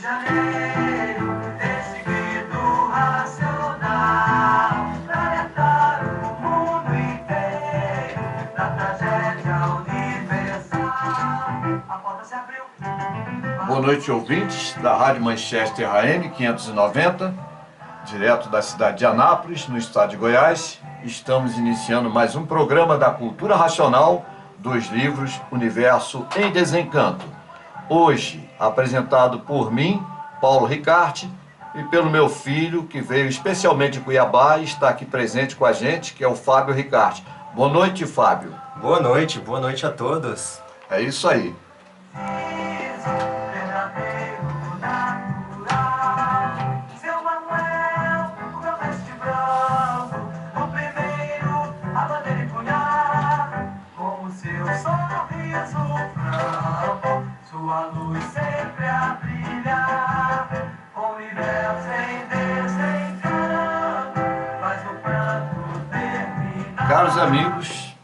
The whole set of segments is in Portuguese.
Janeiro, esse grito racional, pra alertar o mundo inteiro da tragédia universal. A porta se abriu. Boa noite, ouvintes da Rádio Manchester AM 590, direto da cidade de Anápolis, no estado de Goiás. Estamos iniciando mais um programa da Cultura Racional dos livros Universo em Desencanto. Hoje, apresentado por mim, Paulo Ricarte, e pelo meu filho, que veio especialmente de Cuiabá e está aqui presente com a gente, que é o Fábio Ricarte. Boa noite, Fábio. Boa noite a todos. É isso aí. Sua luz sempre a brilhar, o universo em desencanto, faz o pranto terminar. Caros amigos,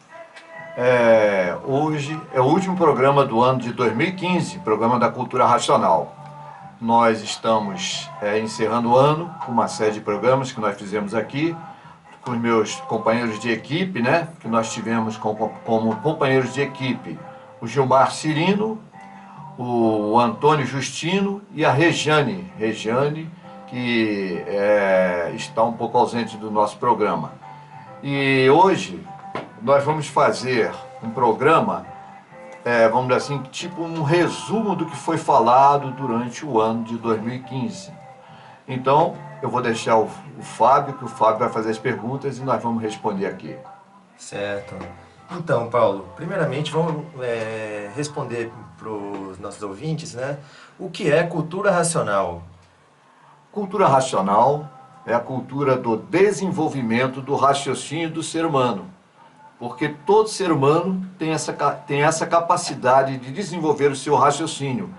hoje é o último programa do ano de 2015, programa da Cultura Racional. Nós estamos encerrando o ano com uma série de programas que nós fizemos aqui, com os meus companheiros de equipe, né? Que nós tivemos como companheiros de equipe o Gilmar Cirino, o Antônio Justino e a Regiane, que está um pouco ausente do nosso programa. E hoje nós vamos fazer um programa, vamos dizer assim, tipo um resumo do que foi falado durante o ano de 2015. Então, eu vou deixar o Fábio, que o Fábio vai fazer as perguntas e nós vamos responder aqui. Certo. Então, Paulo, primeiramente vamos responder para os nossos ouvintes, né? O que é cultura racional? Cultura racional é a cultura do desenvolvimento do raciocínio do ser humano, porque todo ser humano tem essa capacidade de desenvolver o seu raciocínio,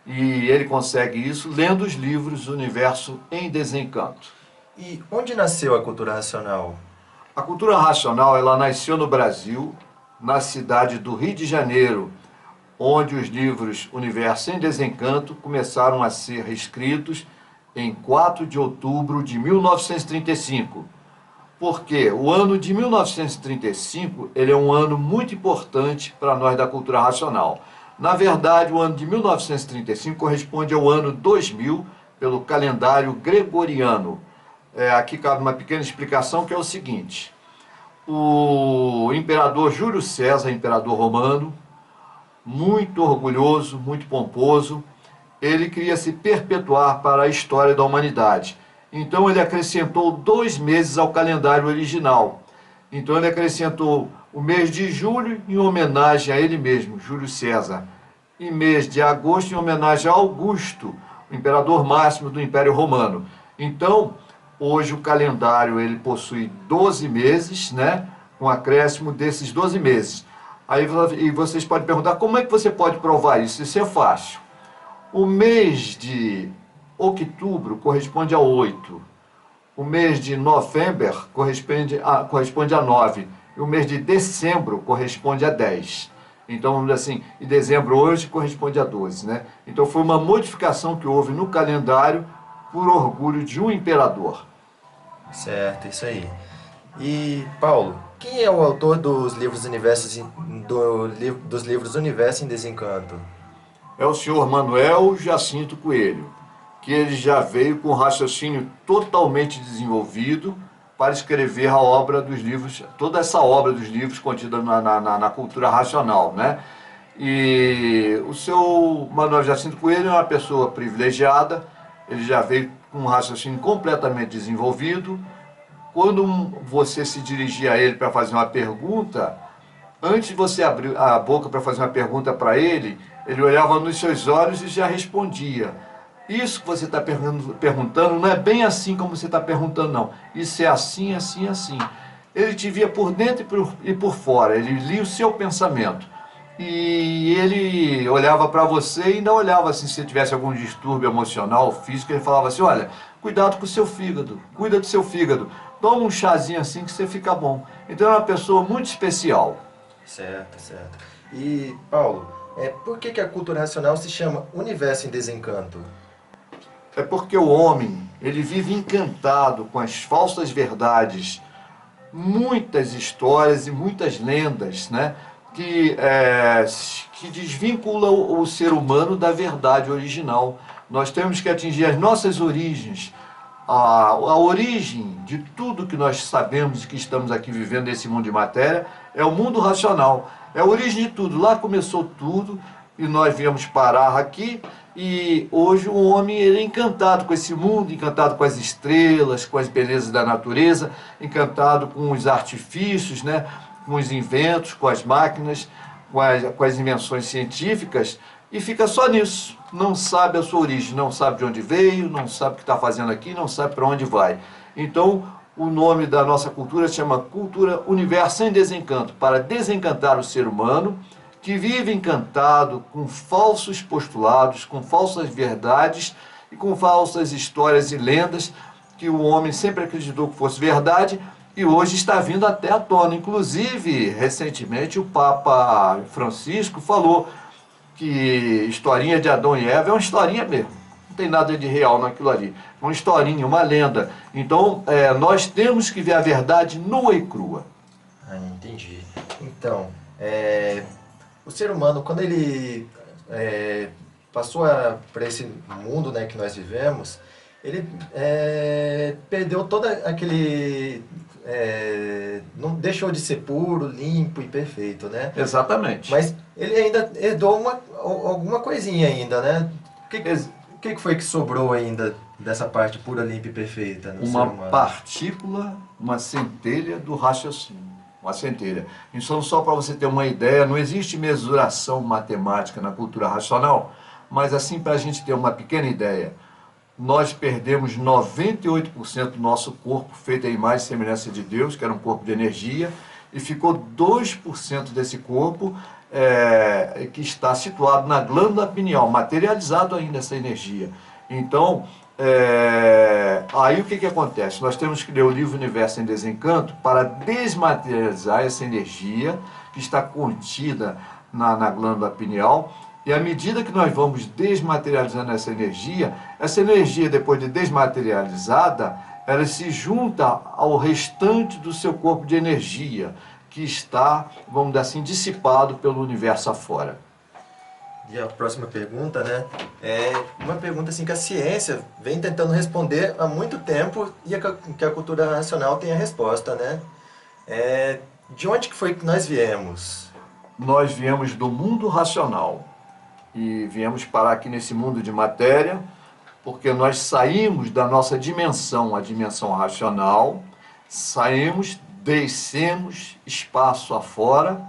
e ele consegue isso lendo os livros Universo em Desencanto. E onde nasceu a cultura racional? A cultura racional, ela nasceu no Brasil, na cidade do Rio de Janeiro, onde os livros Universo em Desencanto começaram a ser escritos em 4 de outubro de 1935. Porque o ano de 1935 ele é um ano muito importante para nós da cultura racional. Na verdade, o ano de 1935 corresponde ao ano 2000 pelo calendário gregoriano. Aqui cabe uma pequena explicação, que é o seguinte: o imperador Júlio César, imperador romano, muito orgulhoso, muito pomposo, ele queria se perpetuar para a história da humanidade. Então ele acrescentou 2 meses ao calendário original. Então ele acrescentou o mês de julho em homenagem a ele mesmo, Júlio César, e mês de agosto em homenagem a Augusto, o imperador máximo do Império Romano. Então, hoje o calendário ele possui 12 meses, né, com acréscimo desses 12 meses. Aí e vocês podem perguntar, como é que você pode provar isso? Isso é fácil. O mês de outubro corresponde a 8. O mês de novembro corresponde a 9. E o mês de dezembro corresponde a 10. Então, vamos dizer assim, e dezembro hoje corresponde a 12, né? Então foi uma modificação que houve no calendário por orgulho de um imperador. Certo, isso aí. E, Paulo, quem é o autor dos livros dos livros Universo em Desencanto? É o senhor Manuel Jacinto Coelho, que ele já veio com um raciocínio totalmente desenvolvido para escrever a obra dos livros, toda essa obra dos livros contida na cultura racional, né? E o seu Manuel Jacinto Coelho é uma pessoa privilegiada, ele já veio com um raciocínio completamente desenvolvido. Quando você se dirigir a ele para fazer uma pergunta, antes de você abrir a boca para fazer uma pergunta para ele, ele olhava nos seus olhos e já respondia. Isso que você está perguntando não é bem assim como você está perguntando, não. Isso é assim, assim, assim. Ele te via por dentro e por fora, ele lia o seu pensamento. E ele olhava para você e não olhava assim, se você tivesse algum distúrbio emocional, físico, ele falava assim, olha, cuidado com o seu fígado, cuida do seu fígado, toma um chazinho assim que você fica bom. Então é uma pessoa muito especial. Certo, certo. E, Paulo, por que a cultura racional se chama Universo em Desencanto? É porque o homem, ele vive encantado com as falsas verdades, muitas histórias e muitas lendas, né? Que desvinculam o ser humano da verdade original. Nós temos que atingir as nossas origens, a origem de tudo que nós sabemos e que estamos aqui vivendo nesse mundo de matéria é o mundo racional. É a origem de tudo. Lá começou tudo e nós viemos parar aqui. E hoje o homem ele é encantado com esse mundo, encantado com as estrelas, com as belezas da natureza, encantado com os artifícios, né? Com os inventos, com as máquinas, com as invenções científicas, e fica só nisso. Não sabe a sua origem, não sabe de onde veio, não sabe o que está fazendo aqui, não sabe para onde vai. Então, o nome da nossa cultura se chama Cultura Universo em Desencanto, para desencantar o ser humano, que vive encantado com falsos postulados, com falsas verdades e com falsas histórias e lendas que o homem sempre acreditou que fosse verdade e hoje está vindo até à tona. Inclusive, recentemente, o Papa Francisco falou que historinha de Adão e Eva é uma historinha mesmo. Não tem nada de real naquilo ali. É uma historinha, uma lenda. Então, nós temos que ver a verdade nua e crua. Ah, entendi. Então, o ser humano, quando ele passou para esse mundo, né, que nós vivemos, ele perdeu todo aquele... não deixou de ser puro, limpo e perfeito, né? Exatamente. Mas ele ainda herdou alguma coisinha ainda, né? O que foi que sobrou ainda dessa parte pura, limpa e perfeita no ser Uma humano? partícula, uma centelha do raciocínio. Uma centelha. Então, só para você ter uma ideia, não existe mesuração matemática na cultura racional, mas assim, para a gente ter uma pequena ideia, nós perdemos 98% do nosso corpo feito à imagem e semelhança de Deus, que era um corpo de energia, e ficou 2% desse corpo que está situado na glândula pineal, materializado ainda essa energia. Então, aí o que acontece? Nós temos que ler o livro Universo em Desencanto para desmaterializar essa energia que está contida na glândula pineal. E à medida que nós vamos desmaterializando essa energia depois de desmaterializada, ela se junta ao restante do seu corpo de energia, que está, vamos dizer assim, dissipado pelo universo afora. E a próxima pergunta, né, é uma pergunta assim que a ciência vem tentando responder há muito tempo e que a cultura racional tem a resposta, né? De onde que foi que nós viemos? Nós viemos do mundo racional e viemos parar aqui nesse mundo de matéria porque nós saímos da nossa dimensão, a dimensão racional, saímos, descemos espaço afora.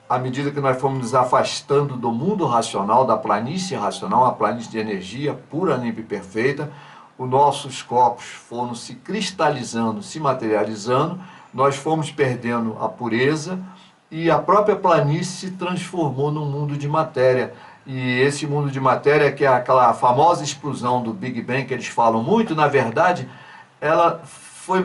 À medida que nós fomos nos afastando do mundo racional, da planície racional, a planície de energia pura, limpa e perfeita, os nossos corpos foram se cristalizando, se materializando, nós fomos perdendo a pureza e a própria planície se transformou num mundo de matéria. E esse mundo de matéria, que é aquela famosa explosão do Big Bang que eles falam muito, na verdade, ela foi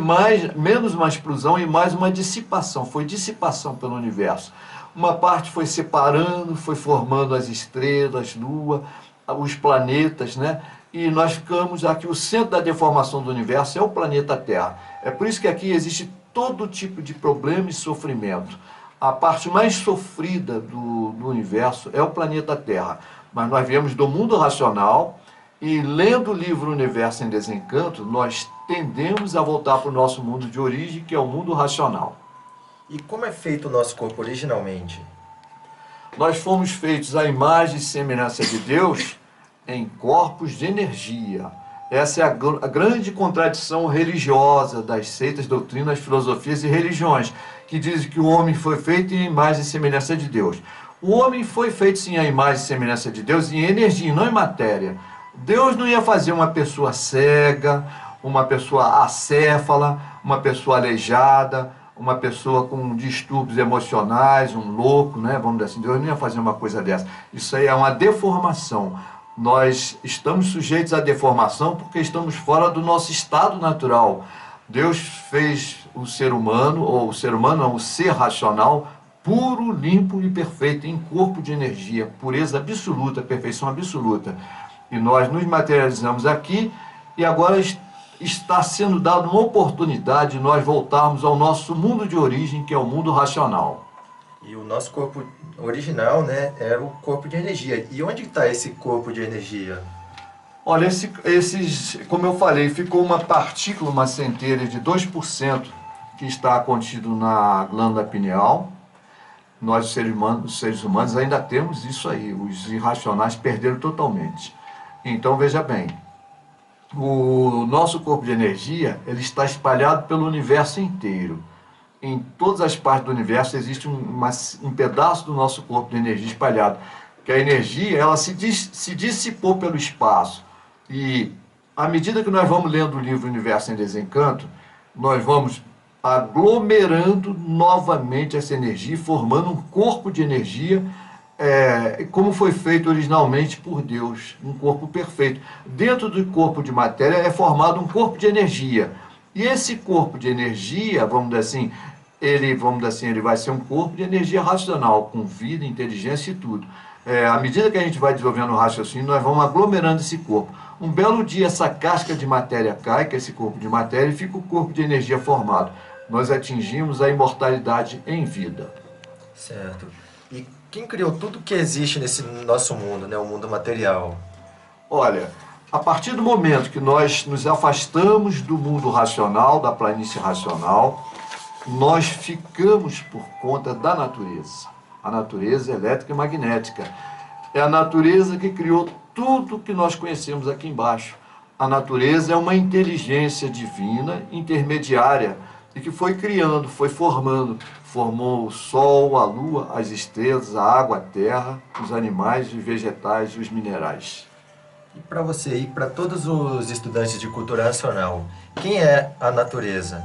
menos uma explosão e mais uma dissipação, foi dissipação pelo universo. Uma parte foi separando, foi formando as estrelas, lua, os planetas, né? E nós ficamos aqui, o centro da deformação do universo é o planeta Terra. É por isso que aqui existe todo tipo de problema e sofrimento. A parte mais sofrida do universo é o planeta Terra. Mas nós viemos do mundo racional e, lendo o livro Universo em Desencanto, nós tendemos a voltar para o nosso mundo de origem, que é o mundo racional. E como é feito o nosso corpo originalmente? Nós fomos feitos à imagem e semelhança de Deus em corpos de energia. Essa é a grande contradição religiosa das seitas, doutrinas, filosofias e religiões, que dizem que o homem foi feito em imagem e semelhança de Deus. O homem foi feito sim à imagem e semelhança de Deus em energia, não em matéria. Deus não ia fazer uma pessoa cega, uma pessoa acéfala, uma pessoa aleijada, uma pessoa com distúrbios emocionais, um louco, né? Vamos dizer assim, Deus não ia fazer uma coisa dessa. Isso aí é uma deformação. Nós estamos sujeitos à deformação porque estamos fora do nosso estado natural. Deus fez o ser humano, ou o ser humano não, o ser racional, puro, limpo e perfeito, em corpo de energia, pureza absoluta, perfeição absoluta. E nós nos materializamos aqui e agora está sendo dada uma oportunidade de nós voltarmos ao nosso mundo de origem, que é o mundo racional. E o nosso corpo original, né, era o corpo de energia. E onde está esse corpo de energia? Olha, como eu falei, ficou uma partícula, uma centelha de 2% que está contido na glândula pineal. Nós, os seres humanos, ainda temos isso aí. Os irracionais perderam totalmente. Então, veja bem, o nosso corpo de energia ele está espalhado pelo universo inteiro. Em todas as partes do universo existe um pedaço do nosso corpo de energia espalhado. Que a energia ela se dissipou pelo espaço. E à medida que nós vamos lendo o livro Universo em Desencanto, nós vamos aglomerando novamente essa energia, formando um corpo de energia, como foi feito originalmente por Deus, um corpo perfeito. Dentro do corpo de matéria é formado um corpo de energia. E esse corpo de energia, vamos dizer assim, ele vai ser um corpo de energia racional, com vida, inteligência e tudo. À medida que a gente vai desenvolvendo o raciocínio, nós vamos aglomerando esse corpo. Um belo dia, essa casca de matéria cai, que é esse corpo de matéria, e fica o corpo de energia formado. Nós atingimos a imortalidade em vida. Certo. E quem criou tudo que existe nesse nosso mundo, né, o mundo material? Olha, a partir do momento que nós nos afastamos do mundo racional, da planície racional, nós ficamos por conta da natureza. A natureza elétrica e magnética. É a natureza que criou tudo que nós conhecemos aqui embaixo. A natureza é uma inteligência divina, intermediária, e que foi criando, foi formando. Formou o sol, a lua, as estrelas, a água, a terra, os animais, os vegetais e os minerais. E para você e para todos os estudantes de cultura racional, quem é a natureza?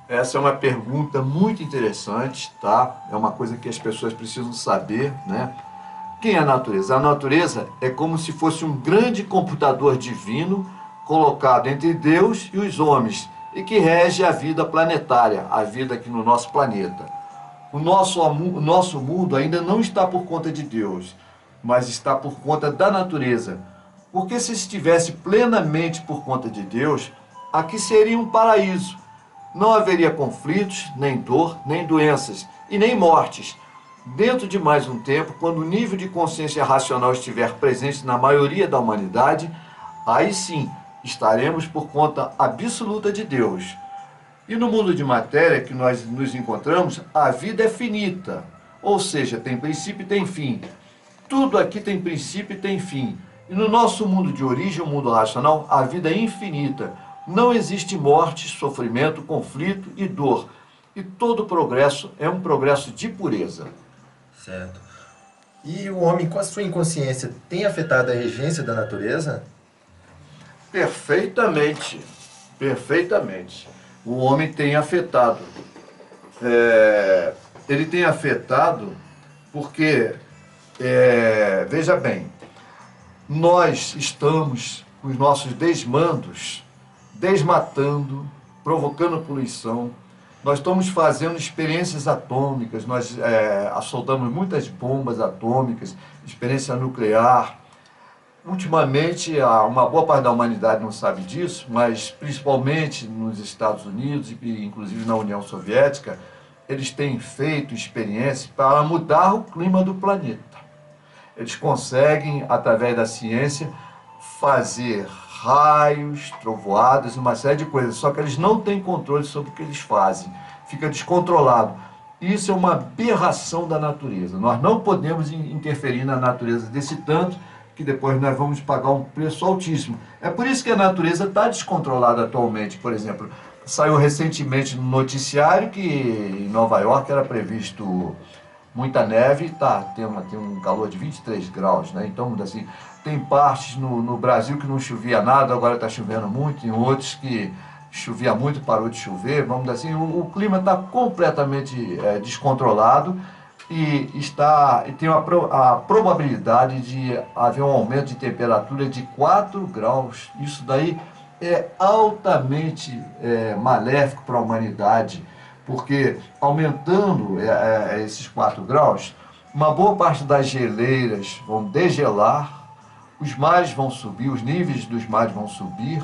Essa é uma pergunta muito interessante, tá? É uma coisa que as pessoas precisam saber, né? Quem é a natureza? A natureza é como se fosse um grande computador divino colocado entre Deus e os homens e que rege a vida planetária, a vida aqui no nosso planeta. O nosso mundo ainda não está por conta de Deus, mas está por conta da natureza. Porque se estivesse plenamente por conta de Deus, aqui seria um paraíso. Não haveria conflitos, nem dor, nem doenças e nem mortes. Dentro de mais um tempo, quando o nível de consciência racional estiver presente na maioria da humanidade, aí sim estaremos por conta absoluta de Deus. E no mundo de matéria que nós nos encontramos, a vida é finita, ou seja, tem princípio e tem fim. Tudo aqui tem princípio e tem fim. E no nosso mundo de origem, o mundo racional, a vida é infinita. Não existe morte, sofrimento, conflito e dor. E todo progresso é um progresso de pureza. Certo. E o homem, com a sua inconsciência, tem afetado a regência da natureza? Perfeitamente. Perfeitamente. O homem tem afetado. Ele tem afetado porque, veja bem, nós estamos com os nossos desmandos desmatando, provocando poluição. Nós estamos fazendo experiências atômicas, nós soltamos muitas bombas atômicas, experiência nuclear. Ultimamente, uma boa parte da humanidade não sabe disso, mas principalmente nos Estados Unidos e inclusive na União Soviética, eles têm feito experiências para mudar o clima do planeta. Eles conseguem, através da ciência, fazer raios, trovoadas, uma série de coisas, só que eles não têm controle sobre o que eles fazem, fica descontrolado. Isso é uma aberração da natureza. Nós não podemos interferir na natureza desse tanto que depois nós vamos pagar um preço altíssimo. É por isso que a natureza está descontrolada atualmente. Por exemplo, saiu recentemente no noticiário que em Nova York era previsto muita neve, tem um calor de 23 graus, né? Então, assim, tem partes no Brasil que não chovia nada, agora está chovendo muito, em outros que chovia muito, parou de chover, vamos dizer assim, o clima está completamente descontrolado e tem a probabilidade de haver um aumento de temperatura de 4 graus. Isso daí é altamente maléfico para a humanidade, porque aumentando esses 4 graus, uma boa parte das geleiras vão degelar, os mares vão subir, os níveis dos mares vão subir,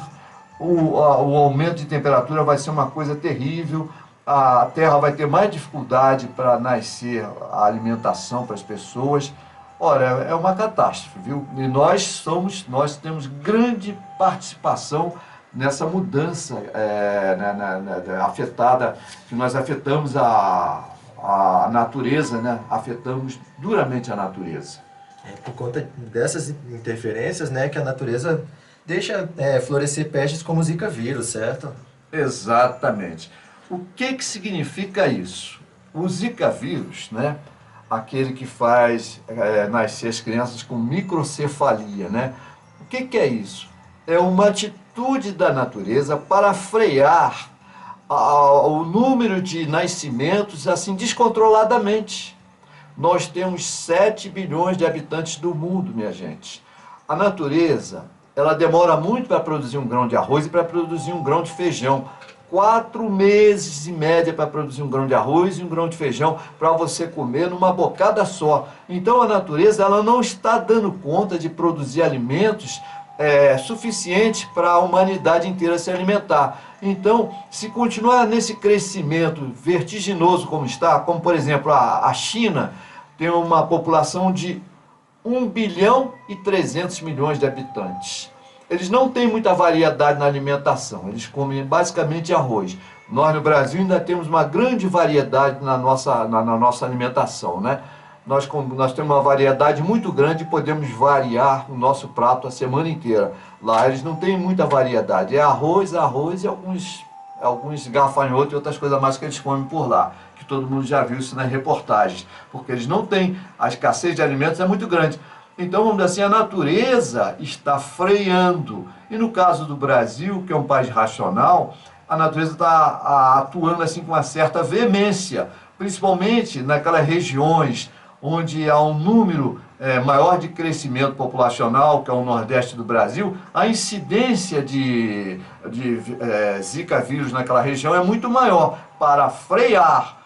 o aumento de temperatura vai ser uma coisa terrível, a terra vai ter mais dificuldade para nascer a alimentação para as pessoas. Ora, é uma catástrofe, viu? E nós temos grande participação nessa mudança afetada, que nós afetamos a natureza, né? Afetamos duramente a natureza. Por conta dessas interferências, né, que a natureza deixa florescer pestes como o Zika vírus, certo? Exatamente. O que significa isso? O Zika vírus, né, aquele que faz nascer as crianças com microcefalia, né? O que é isso? É uma atitude da natureza para frear o número de nascimentos assim descontroladamente. Nós temos 7 bilhões de habitantes do mundo, minha gente. A natureza, ela demora muito para produzir um grão de arroz e para produzir um grão de feijão. 4 meses em média para produzir um grão de arroz e um grão de feijão para você comer numa bocada só. Então a natureza, ela não está dando conta de produzir alimentos suficientes para a humanidade inteira se alimentar. Então, se continuar nesse crescimento vertiginoso como está, como por exemplo a China, tem uma população de 1 bilhão e 300 milhões de habitantes. Eles não têm muita variedade na alimentação, eles comem basicamente arroz. Nós no Brasil ainda temos uma grande variedade na nossa alimentação, né? Nós temos uma variedade muito grande e podemos variar o nosso prato a semana inteira. Lá eles não têm muita variedade, é arroz e alguns gafanhotos e outras coisas mais que eles comem por lá, que todo mundo já viu isso nas reportagens, porque eles não têm, a escassez de alimentos é muito grande. Então, vamos dizer assim, a natureza está freando. E no caso do Brasil, que é um país racional, a natureza está atuando assim com uma certa veemência, principalmente naquelas regiões onde há um número maior de crescimento populacional, que é o Nordeste do Brasil. A incidência de Zika vírus naquela região é muito maior. Para frear,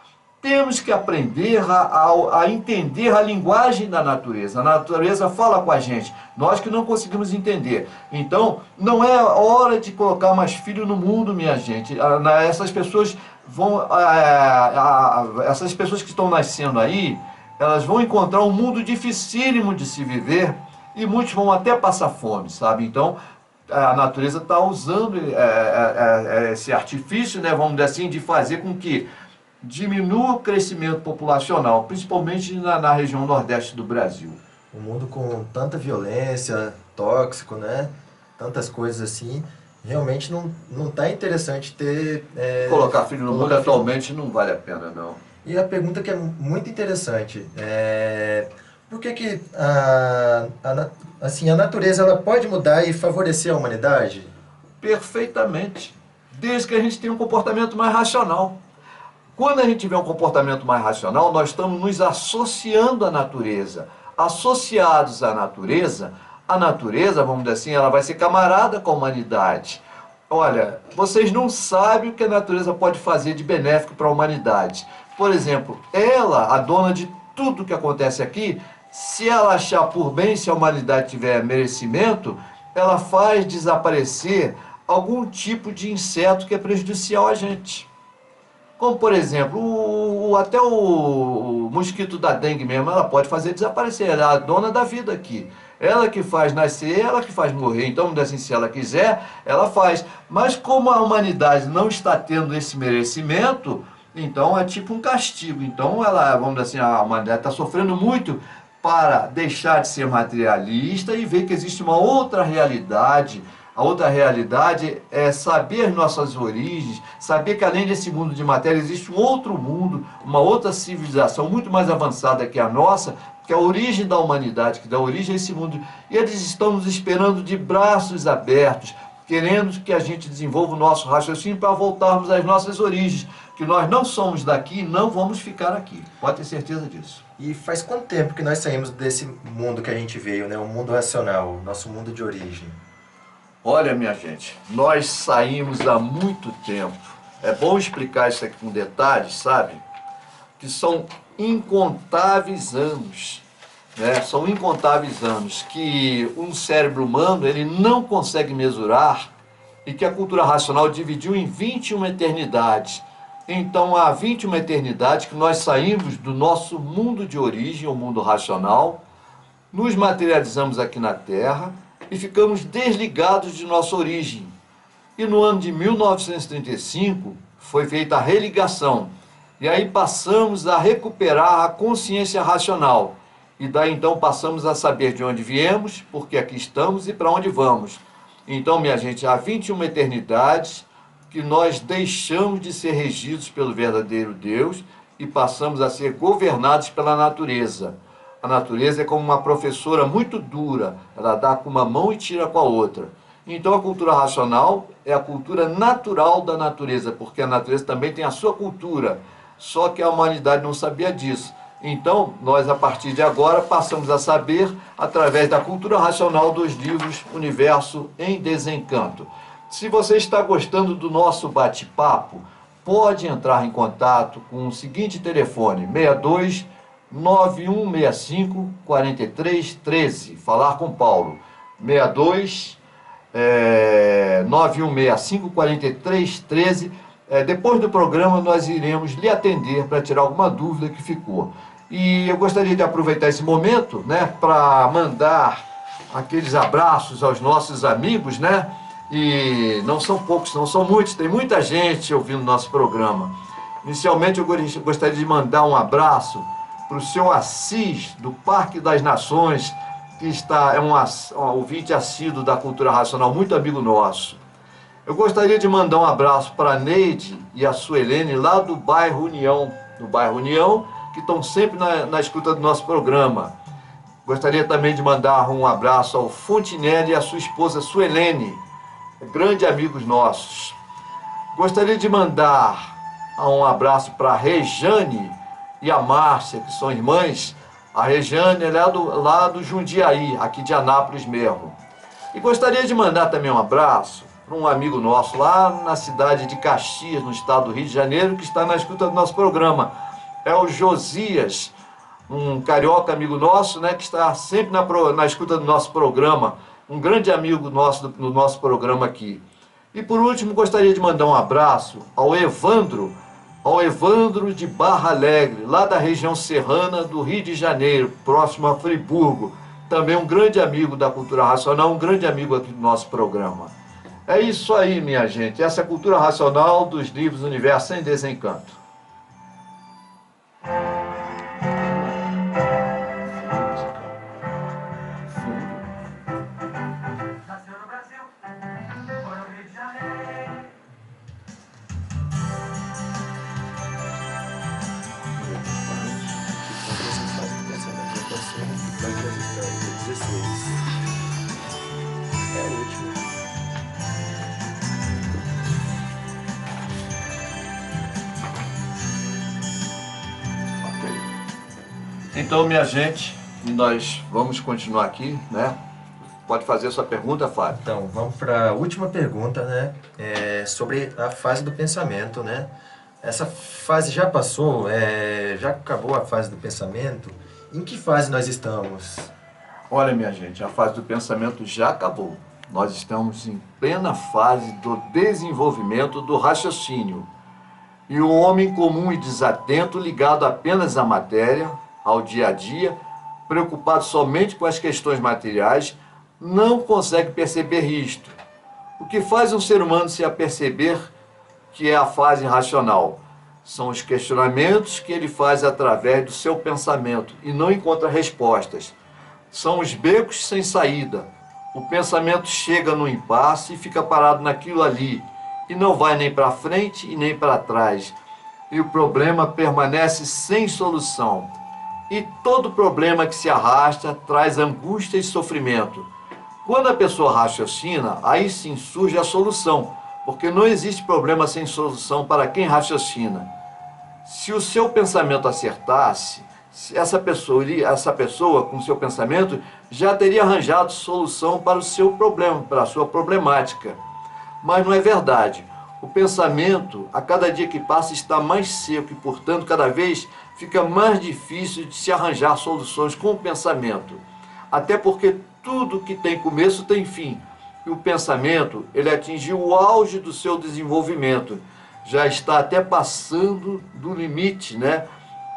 temos que aprender a entender a linguagem da natureza. A natureza fala com a gente, nós que não conseguimos entender. Então, não é hora de colocar mais filho no mundo, minha gente. Essas pessoas essas pessoas que estão nascendo aí, elas vão encontrar um mundo dificílimo de se viver e muitos vão até passar fome, sabe? Então, a natureza está usando esse artifício, né, vamos dizer assim, de fazer com que diminua o crescimento populacional, principalmente na região nordeste do Brasil. Um mundo com tanta violência, tóxico, né? Tantas coisas assim, realmente não está interessante ter... Colocar filho no mundo atualmente não vale a pena, não. E a pergunta que é muito interessante por que a natureza ela pode mudar e favorecer a humanidade? Perfeitamente, desde que a gente tenha um comportamento mais racional. Quando a gente tiver um comportamento mais racional, nós estamos nos associando à natureza. Associados à natureza, vamos dizer assim, ela vai ser camarada com a humanidade. Olha, vocês não sabem o que a natureza pode fazer de benéfico para a humanidade. Por exemplo, ela, a dona de tudo que acontece aqui, se ela achar por bem, se a humanidade tiver merecimento, ela faz desaparecer algum tipo de inseto que é prejudicial a gente. Como, por exemplo, até o mosquito da dengue mesmo, ela pode fazer desaparecer. Ela é a dona da vida aqui. Ela que faz nascer, ela que faz morrer. Então, assim, se ela quiser, ela faz. Mas como a humanidade não está tendo esse merecimento, então é tipo um castigo. Então, ela, vamos dizer assim, a humanidade está sofrendo muito para deixar de ser materialista e ver que existe uma outra realidade. A outra realidade é saber nossas origens, saber que além desse mundo de matéria existe um outro mundo, uma outra civilização muito mais avançada que a nossa, que é a origem da humanidade, que dá origem a esse mundo. E eles estão nos esperando de braços abertos, querendo que a gente desenvolva o nosso raciocínio para voltarmos às nossas origens, que nós não somos daqui e não vamos ficar aqui. Pode ter certeza disso. E faz quanto tempo que nós saímos desse mundo que a gente veio, né? O mundo racional, nosso mundo de origem? Olha, minha gente, nós saímos há muito tempo. É bom explicar isso aqui com detalhes, sabe? Que são incontáveis anos. né, são incontáveis anos que um cérebro humano ele não consegue mesurar e que a cultura racional dividiu em 21 eternidades. Então há 21 eternidades que nós saímos do nosso mundo de origem, o mundo racional, nos materializamos aqui na Terra e ficamos desligados de nossa origem. E no ano de 1935 foi feita a religação. E aí passamos a recuperar a consciência racional. E daí então passamos a saber de onde viemos, porque aqui estamos e para onde vamos. Então, minha gente, há 21 eternidades que nós deixamos de ser regidos pelo verdadeiro Deus e passamos a ser governados pela natureza. A natureza é como uma professora muito dura, ela dá com uma mão e tira com a outra. Então a cultura racional é a cultura natural da natureza, porque a natureza também tem a sua cultura, só que a humanidade não sabia disso. Então, nós, a partir de agora, passamos a saber através da cultura racional dos livros Universo em Desencanto. Se você está gostando do nosso bate-papo, pode entrar em contato com o seguinte telefone, 62 9165 4313, falar com Paulo, 62 9165 4313. Depois do programa nós iremos lhe atender para tirar alguma dúvida que ficou. E eu gostaria de aproveitar esse momento, né, para mandar aqueles abraços aos nossos amigos, né? E não são poucos, não são muitos, tem muita gente ouvindo nosso programa. Inicialmente eu gostaria de mandar um abraço para o seu Assis, do Parque das Nações, que é um ouvinte assíduo da cultura racional, muito amigo nosso. Eu gostaria de mandar um abraço para a Neide e a Suelene, lá do bairro União, que estão sempre na escuta do nosso programa. Gostaria também de mandar um abraço ao Fontinelli e a sua esposa Suelene, grandes amigos nossos. Gostaria de mandar um abraço para a Rejane e a Márcia, que são irmãs. A Rejane é lá do Jundiaí, aqui de Anápolis mesmo. E gostaria de mandar também um abraço para um amigo nosso lá na cidade de Caxias, no estado do Rio de Janeiro, que está na escuta do nosso programa. É o Josias, um carioca amigo nosso, né, que está sempre na escuta do nosso programa, um grande amigo nosso do nosso programa aqui. E por último, gostaria de mandar um abraço ao Evandro de Barra Alegre, lá da região serrana do Rio de Janeiro, próximo a Friburgo. Também um grande amigo da cultura racional, um grande amigo aqui do nosso programa. É isso aí, minha gente. Essa é a cultura racional dos livros Universo em Desencanto. Nasceu no Brasil, foi no Rio de Janeiro. É o último. Então, minha gente, nós vamos continuar aqui, né? Pode fazer a sua pergunta, Fábio. Então, vamos para a última pergunta, né? Sobre a fase do pensamento, né? Essa fase já passou, já acabou a fase do pensamento. Em que fase nós estamos? Olha, minha gente, a fase do pensamento já acabou. Nós estamos em plena fase do desenvolvimento do raciocínio. E o homem comum e desatento, ligado apenas à matéria, ao dia a dia, preocupado somente com as questões materiais, não consegue perceber isto. O que faz um ser humano se aperceber que é a fase racional? São os questionamentos que ele faz através do seu pensamento e não encontra respostas. São os becos sem saída. O pensamento chega no impasse e fica parado naquilo ali, e não vai nem para frente e nem para trás. E o problema permanece sem solução. E todo problema que se arrasta traz angústia e sofrimento. Quando a pessoa raciocina, aí sim surge a solução, porque não existe problema sem solução para quem raciocina. Se o seu pensamento acertasse, essa pessoa com seu pensamento já teria arranjado solução para o seu problema, para a sua problemática. Mas não é verdade. O pensamento, a cada dia que passa, está mais seco e, portanto, cada vez fica mais difícil de se arranjar soluções com o pensamento. Até porque tudo que tem começo tem fim. E o pensamento, ele atingiu o auge do seu desenvolvimento. Já está até passando do limite, né?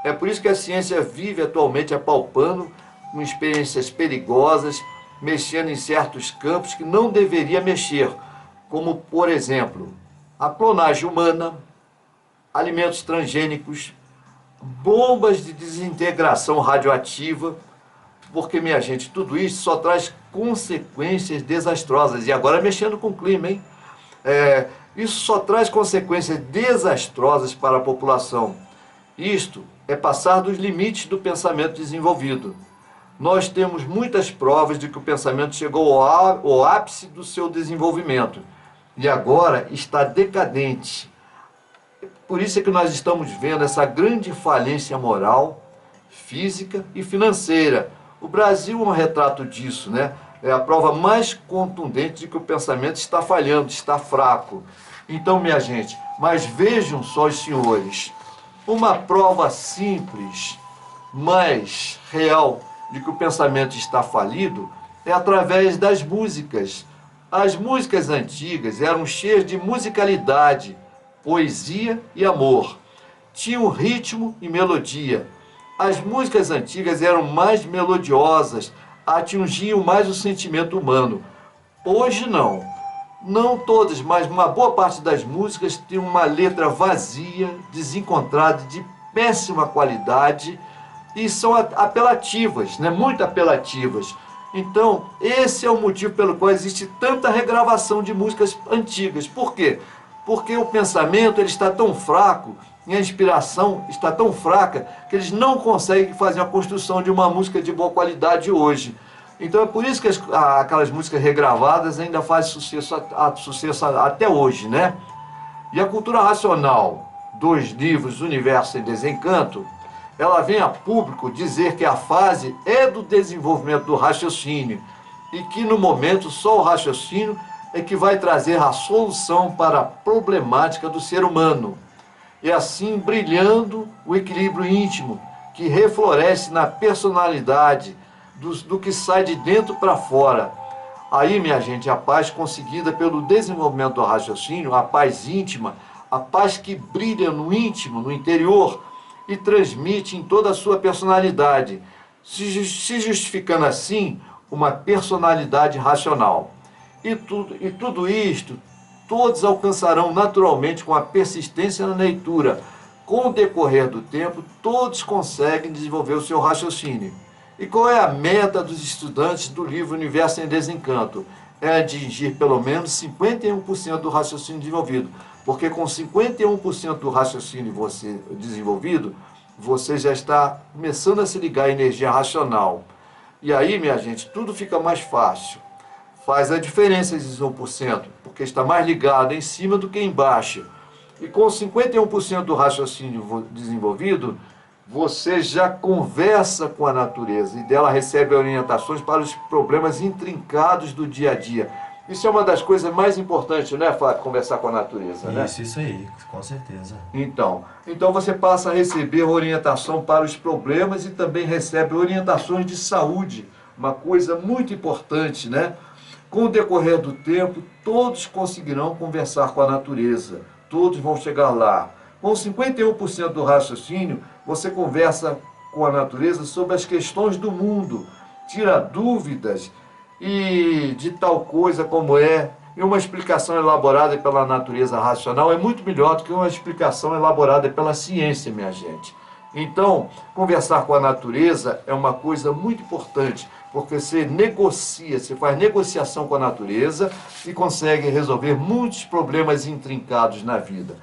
É por isso que a ciência vive atualmente apalpando com experiências perigosas, mexendo em certos campos que não deveria mexer, como, por exemplo, a clonagem humana, alimentos transgênicos, bombas de desintegração radioativa, porque, minha gente, tudo isso só traz consequências desastrosas. E agora mexendo com o clima, hein? Isso só traz consequências desastrosas para a população. Isto é passar dos limites do pensamento desenvolvido. Nós temos muitas provas de que o pensamento chegou ao ápice do seu desenvolvimento e agora está decadente. Por isso é que nós estamos vendo essa grande falência moral, física e financeira. O Brasil é um retrato disso, né? É a prova mais contundente de que o pensamento está falhando, está fraco. Então, minha gente, mas vejam só os senhores, uma prova simples, mas real, de que o pensamento está falido é através das músicas. As músicas antigas eram cheias de musicalidade, poesia e amor. Tinham ritmo e melodia. As músicas antigas eram mais melodiosas, atingiam mais o sentimento humano. Hoje não. Não todas, mas uma boa parte das músicas tem uma letra vazia, desencontrada, de péssima qualidade e são apelativas, né? Muito apelativas. Então, esse é o motivo pelo qual existe tanta regravação de músicas antigas. Por quê? Porque o pensamento ele está tão fraco e a inspiração está tão fraca que eles não conseguem fazer a construção de uma música de boa qualidade hoje. Então é por isso que aquelas músicas regravadas ainda fazem sucesso até hoje, né? E a cultura racional dos livros Universo em Desencanto, ela vem a público dizer que a fase é do desenvolvimento do raciocínio e que no momento só o raciocínio é que vai trazer a solução para a problemática do ser humano. E assim brilhando o equilíbrio íntimo que refloresce na personalidade do que sai de dentro para fora. Aí, minha gente, a paz conseguida pelo desenvolvimento do raciocínio, a paz íntima, a paz que brilha no íntimo, no interior, e transmite em toda a sua personalidade, se justificando assim uma personalidade racional. E tudo isto, todos alcançarão naturalmente com a persistência na leitura. Com o decorrer do tempo, todos conseguem desenvolver o seu raciocínio. E qual é a meta dos estudantes do livro Universo em Desencanto? É atingir pelo menos 51% do raciocínio desenvolvido. Porque com 51% do raciocínio desenvolvido, você já está começando a se ligar à energia racional. E aí, minha gente, tudo fica mais fácil. Faz a diferença esses 1%, porque está mais ligado em cima do que embaixo. E com 51% do raciocínio desenvolvido, você já conversa com a natureza e dela recebe orientações para os problemas intrincados do dia a dia. Isso é uma das coisas mais importantes, né, Fábio? Conversar com a natureza, né? Isso aí, com certeza. Então você passa a receber orientação para os problemas e também recebe orientações de saúde, uma coisa muito importante, né? Com o decorrer do tempo, todos conseguirão conversar com a natureza, todos vão chegar lá. Com 51% do raciocínio, você conversa com a natureza sobre as questões do mundo, tira dúvidas e de tal coisa como é. E uma explicação elaborada pela natureza racional é muito melhor do que uma explicação elaborada pela ciência, minha gente. Então, conversar com a natureza é uma coisa muito importante, porque você negocia, você faz negociação com a natureza e consegue resolver muitos problemas intrincados na vida.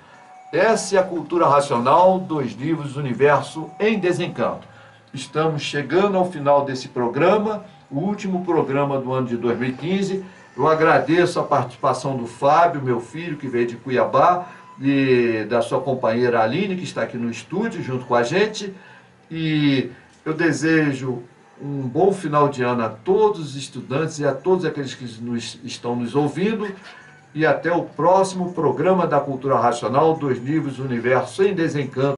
Essa é a cultura racional dos livros Universo em Desencanto. Estamos chegando ao final desse programa, o último programa do ano de 2015. Eu agradeço a participação do Fábio, meu filho, que veio de Cuiabá, e da sua companheira Aline, que está aqui no estúdio junto com a gente. E eu desejo um bom final de ano a todos os estudantes e a todos aqueles que estão nos ouvindo. E até o próximo programa da Cultura Racional dos livros Universo em Desencanto.